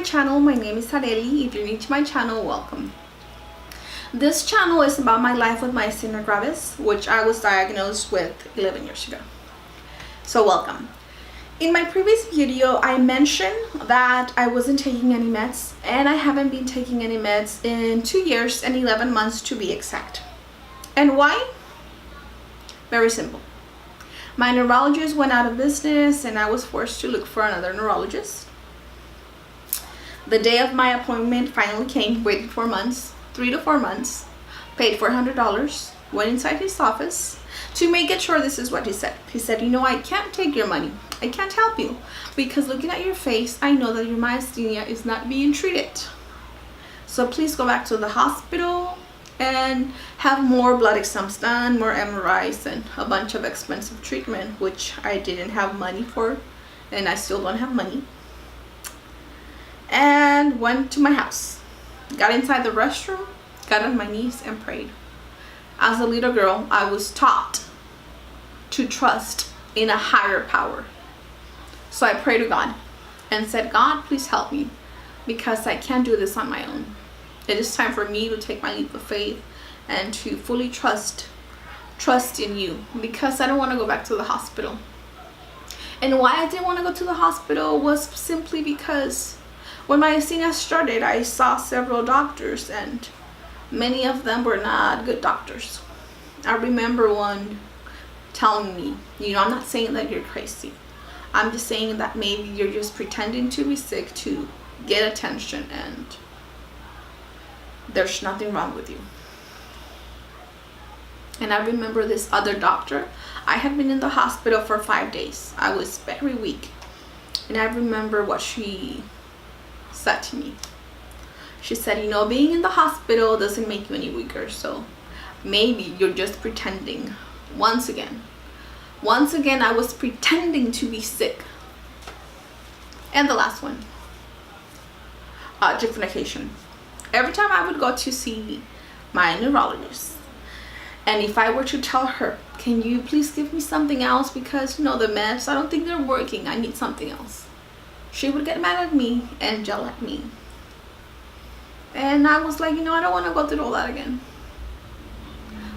channel. My name is Areli. If you're new to my channel, welcome. This channel is about my life with Myasthenia Gravis, which I was diagnosed with 11 years ago. So welcome. In my previous video, I mentioned that I wasn't taking any meds, and I haven't been taking any meds in 2 years and 11 months to be exact. And why? Very simple. My neurologist went out of business and I was forced to look for another neurologist. The day of my appointment finally came, waited 4 months, 3 to 4 months, paid $400, went inside his office to make it sure. This is what he said. He said, you know, I can't take your money. I can't help you because looking at your face, I know that your myasthenia is not being treated. So please go back to the hospital and have more blood exams done, more MRIs, and a bunch of expensive treatment, which I didn't have money for, and I still don't have money. And went to my house, got inside the restroom, got on my knees and prayed. As a little girl, I was taught to trust in a higher power. So I prayed to God and said, God, please help me because I can't do this on my own. It is time for me to take my leap of faith and to fully trust in you, because I don't want to go back to the hospital. And why I didn't want to go to the hospital was simply because when my myasthenia started, I saw several doctors and many of them were not good doctors. I remember one telling me, you know, I'm not saying that you're crazy. I'm just saying that maybe you're just pretending to be sick to get attention, and there's nothing wrong with you. And I remember this other doctor. I had been in the hospital for 5 days. I was very weak. And I remember what she said to me. She said, you know, being in the hospital doesn't make you any weaker. So maybe you're just pretending. Once again, I was pretending to be sick. And the last one, different occasion. Every time I would go to see my neurologist, and if I were to tell her, can you please give me something else because, you know, the meds, I don't think they're working, I need something else, she would get mad at me and yell at me. And I was like, you know, I don't want to go through all that again.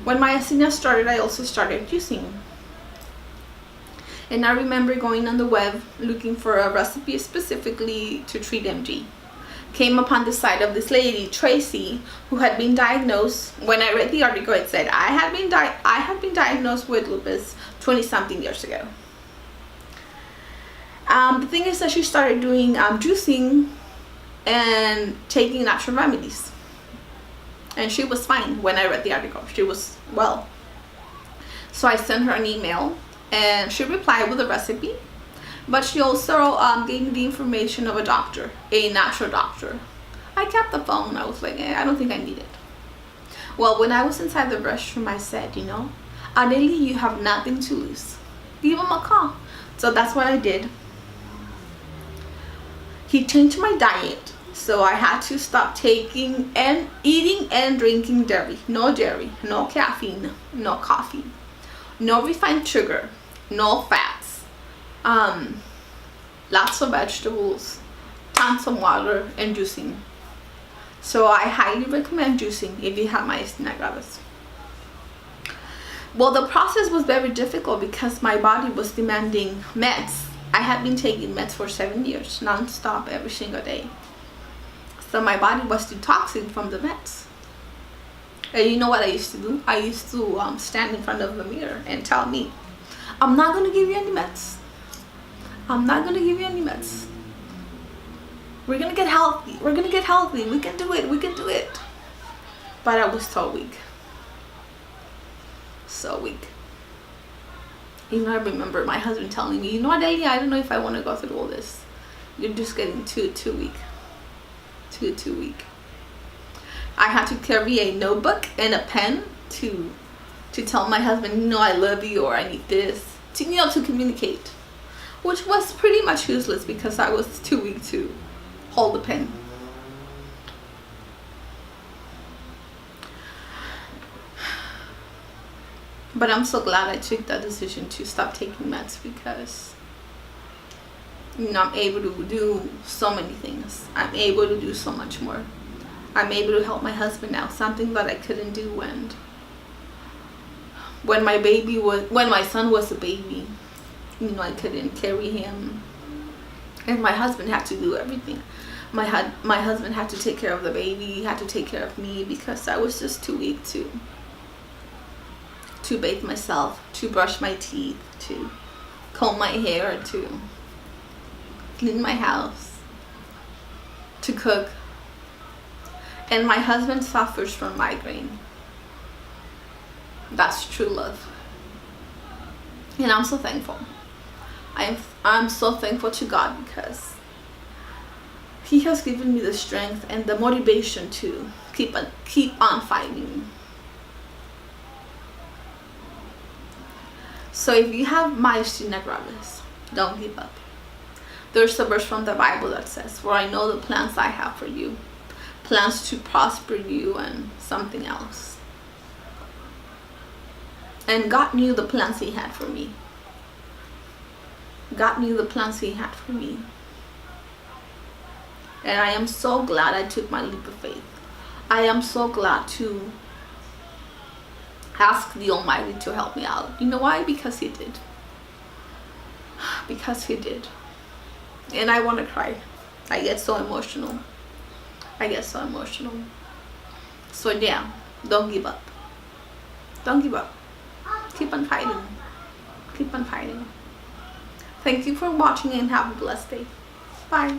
When my myasthenia started, I also started juicing. And I remember going on the web looking for a recipe specifically to treat MG. Came upon the site of this lady, Tracy, who had been diagnosed. When I read the article, it said I had been diagnosed with lupus 20-something years ago. The thing is that she started doing juicing and taking natural remedies, and she was fine. When I read the article, she was well. So I sent her an email, and she replied with a recipe. But she also gave me the information of a doctor, a natural doctor. I kept the phone. I was like, I don't think I need it. Well, when I was inside the restroom, I said, you know, Areli, you have nothing to lose. Give him a call. So that's what I did. He changed my diet. So I had to stop taking and eating and drinking dairy, no caffeine, no coffee, no refined sugar, no fats. Lots of vegetables, tons of water, and juicing. So I highly recommend juicing if you have myasthenia gravis. Well, the process was very difficult because my body was demanding meds. I had been taking meds for 7 years, non-stop, every single day. So my body was detoxing from the meds. And you know what I used to do? I used to stand in front of the mirror and tell me, I'm not going to give you any meds. I'm not going to give you any meds. We're going to get healthy. We're going to get healthy. We can do it. We can do it. But I was so weak. So weak. You know, I remember my husband telling me, you know what, Alia, I don't know if I want to go through all this. You're just getting too weak. Too weak. I had to carry a notebook and a pen to tell my husband, you know, I love you, or I need this. To, you know, to communicate. Which was pretty much useless because I was too weak to hold the pen. But I'm so glad I took that decision to stop taking meds because I'm able to do so many things. I'm able to do so much more. I'm able to help my husband now, something that I couldn't do when my son was a baby. I couldn't carry him, and my husband had to do everything. My husband had to take care of the baby. He had to take care of me because I was just too weak to bathe myself, to brush my teeth, to comb my hair, to clean my house, to cook. And my husband suffers from migraine. That's true love. And I'm so thankful. I'm so thankful to God because He has given me the strength and the motivation to keep on fighting. So if you have Myasthenia Gravis, don't give up. There's a verse from the Bible that says, "For I know the plans I have for you, plans to prosper you," and something else. And God knew the plans He had for me. God knew the plans He had for me. And I am so glad I took my leap of faith. I am so glad to ask the Almighty to help me out. You know why? Because He did. Because He did. And I want to cry. I get so emotional. So yeah, don't give up. Don't give up. Keep on fighting. Keep on fighting. Thank you for watching and have a blessed day. Bye.